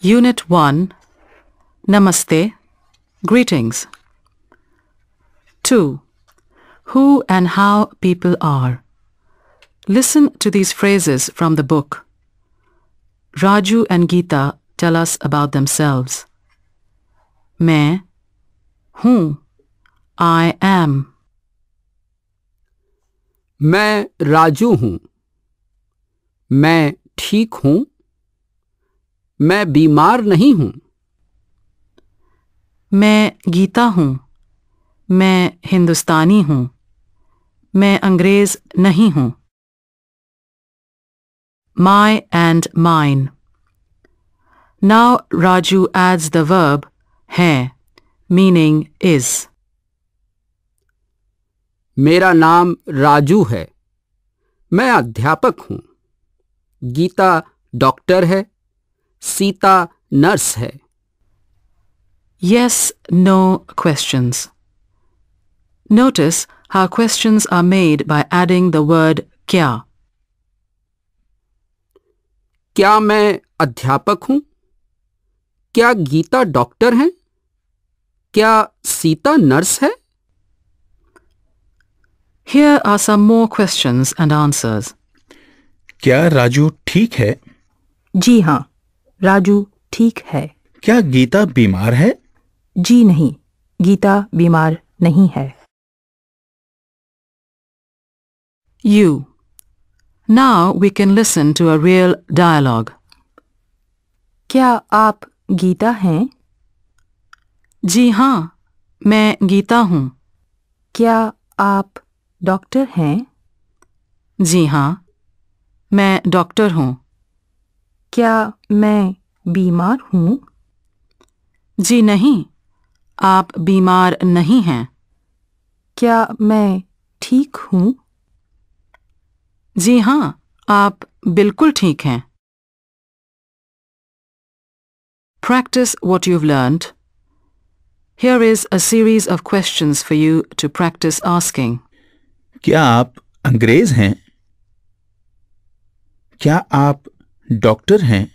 Unit 1, Namaste, greetings. 2. Who and how people are. Listen to these phrases from the book. Raju and Geeta tell us about themselves. मैं हूँ, I am. मैं राजू हूँ. मैं ठीक हूँ. मैं बीमार नहीं हूँ. मैं गीता हूँ. मैं हिंदुस्तानी हूँ. मैं अंग्रेज नहीं हूँ. My and mine. Now Raju adds the verb है, meaning is. मेरा नाम राजू है. मैं अध्यापक हूँ. गीता डॉक्टर है. सीता नर्स है. Yes, no questions. Notice how questions are made by adding the word क्या. क्या मैं अध्यापक हूँ? क्या गीता डॉक्टर है? क्या सीता नर्स है? Here are some more questions and answers. क्या राजू ठीक है? जी हाँ, राजू ठीक है. क्या गीता बीमार है? जी नहीं, गीता बीमार नहीं है. You. Now we can listen to a real dialogue. क्या आप गीता हैं? जी हाँ, मैं गीता हूँ. क्या आप डॉक्टर हैं? जी हाँ, मैं डॉक्टर हूँ. क्या मैं बीमार हूँ? जी नहीं, आप बीमार नहीं हैं. क्या मैं ठीक हूँ? जी हाँ, आप बिल्कुल ठीक हैं. Practice what you've learned. Here is a series of questions for you to practice asking. क्या आप अंग्रेज हैं? क्या आप डॉक्टर हैं?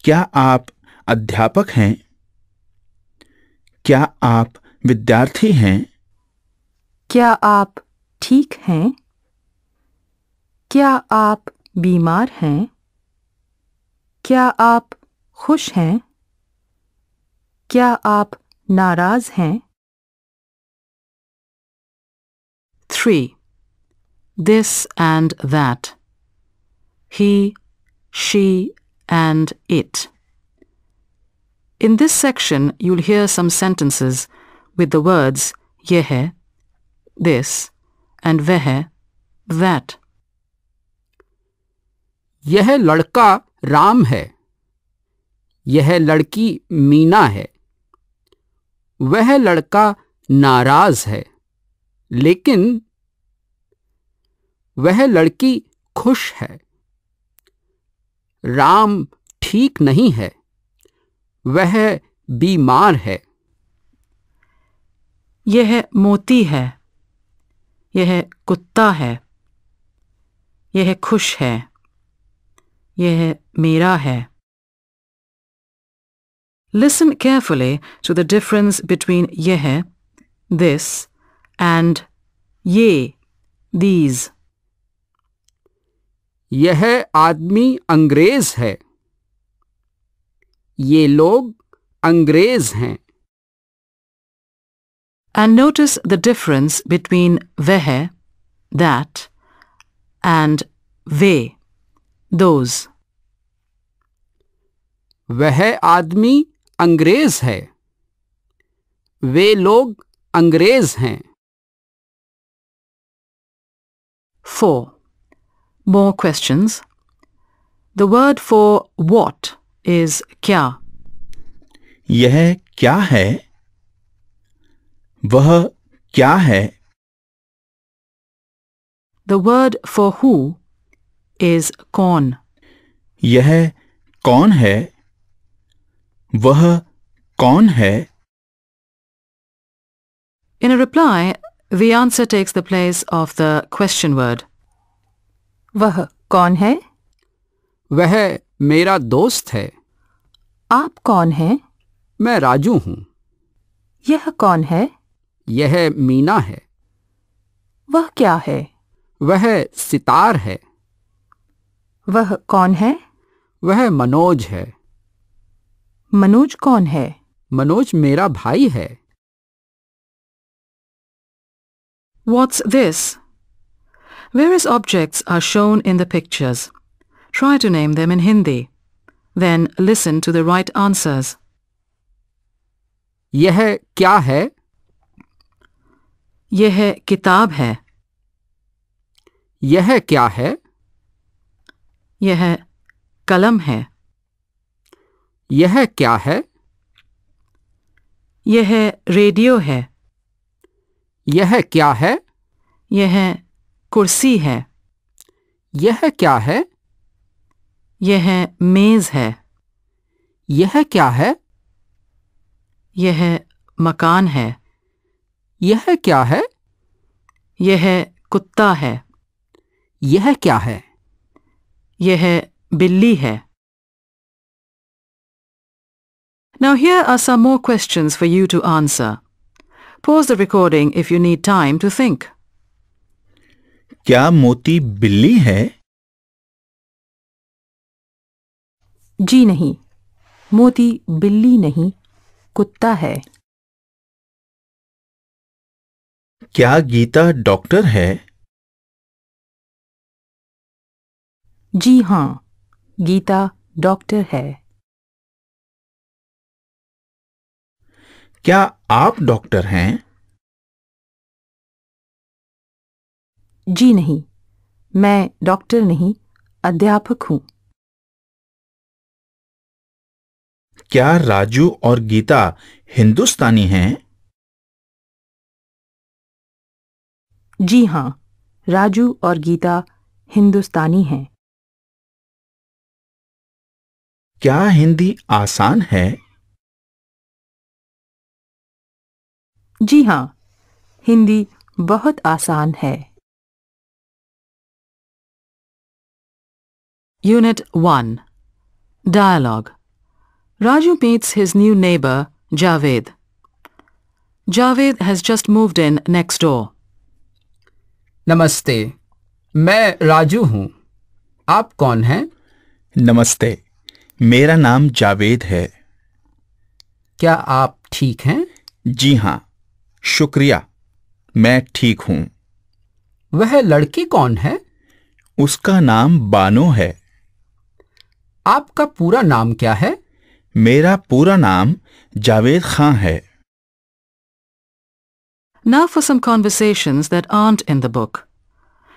क्या आप अध्यापक हैं? क्या आप विद्यार्थी हैं? क्या आप ठीक हैं? क्या आप बीमार हैं? क्या आप खुश हैं? क्या आप नाराज हैं? 3. This and that. He, she, and it. In this section, you'll hear some sentences with the words यह, this, and वह, that. यह लड़का राम है. यह लड़की मीना है. वह लड़का नाराज है, लेकिन वह लड़की खुश है. राम ठीक नहीं है. वह बीमार है. यह मोती है. यह कुत्ता है. यह खुश है. यह मेरा है. Listen carefully to the difference between यह, this, and ये, these. यह आदमी अंग्रेज है. ये लोग अंग्रेज हैं. And notice the difference between वह, that, and वे, those. वह आदमी अंग्रेज है. वे लोग अंग्रेज हैं. 4. More questions. The word for what is क्या. यह क्या है? वह क्या है? The word for who is कौन. यह कौन है? वह कौन है? In a reply, the answer takes the place of the question word. वह कौन है? वह मेरा दोस्त है। आप कौन हैं? मैं राजू हूँ। यह कौन है? यह मीना है। वह क्या है? वह सितार है। वह कौन है? वह मनोज है। मनोज कौन है? मनोज मेरा भाई है। What's this? Various objects are shown in the pictures. Try to name them in Hindi. Then listen to the right answers. यह क्या है? यह किताब है. यह क्या है? यह कलम है. यह क्या है? यह रेडियो है. यह क्या है? यह कुर्सी है. यह क्या है? यह मेज है. यह क्या है? यह मकान है. यह क्या है? यह कुत्ता है. यह क्या है? यह बिल्ली है. Now here are some more questions for you to answer. Pause the recording if you need time to think. क्या मोती बिल्ली है? जी नहीं, मोती बिल्ली नहीं, कुत्ता है। क्या गीता डॉक्टर है? जी हाँ, गीता डॉक्टर है। क्या आप डॉक्टर हैं? जी नहीं, मैं डॉक्टर नहीं, अध्यापक हूँ। क्या राजू और गीता हिंदुस्तानी हैं? जी हाँ, राजू और गीता हिंदुस्तानी हैं। क्या हिंदी आसान है? जी हाँ, हिंदी बहुत आसान है। Unit 1. Dialogue. Raju meets his new neighbor, Javed. Javed has just moved in next door. नमस्ते, मैं राजू हूँ। आप कौन हैं? नमस्ते, मेरा नाम जावेद है। क्या आप ठीक हैं? जी हाँ, शुक्रिया, मैं ठीक हूँ। वह लड़की कौन है? उसका नाम बानो है। आपका पूरा नाम क्या है? मेरा पूरा नाम जावेद खां है। Now for some conversations that aren't in the book.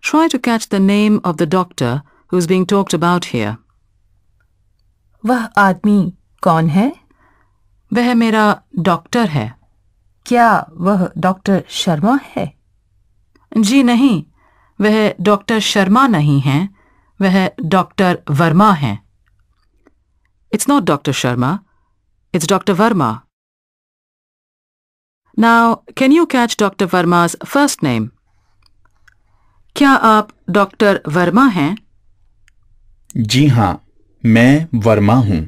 Try to catch the name of the doctor who's being talked about here. वह आदमी कौन है? वह मेरा डॉक्टर है। क्या वह डॉक्टर शर्मा है? जी नहीं, वह डॉक्टर शर्मा नहीं हैं, वह डॉक्टर वर्मा हैं। It's not Dr. Sharma, it's Dr. Verma. Now, can you catch Dr. Verma's first name? क्या आप डॉक्टर वर्मा हैं? जी हाँ, मैं वर्मा हूँ।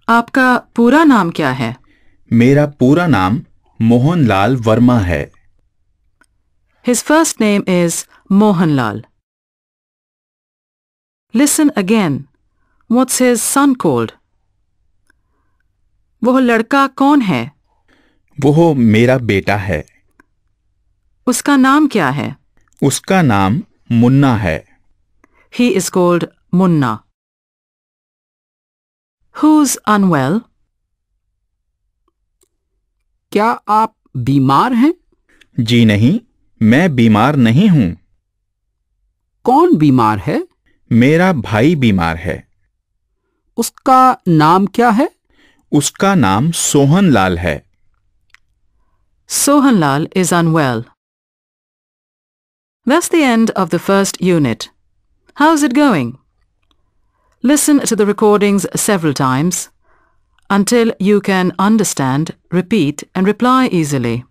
आपका पूरा नाम क्या है? मेरा पूरा नाम मोहनलाल वर्मा है। His first name is Mohanlal. Listen again. What's his son called? वह लड़का कौन है? वो मेरा बेटा है। उसका नाम क्या है? उसका नाम मुन्ना है। He is called Munna. Who's unwell? क्या आप बीमार हैं? जी नहीं, मैं बीमार नहीं हूँ। कौन बीमार है? मेरा भाई बीमार है। उसका नाम क्या है? उसका नाम सोहनलाल है। Sohanlal is unwell. That's the end of the first unit. How's it going? Listen to the recordings several times until you can understand, repeat, and reply easily.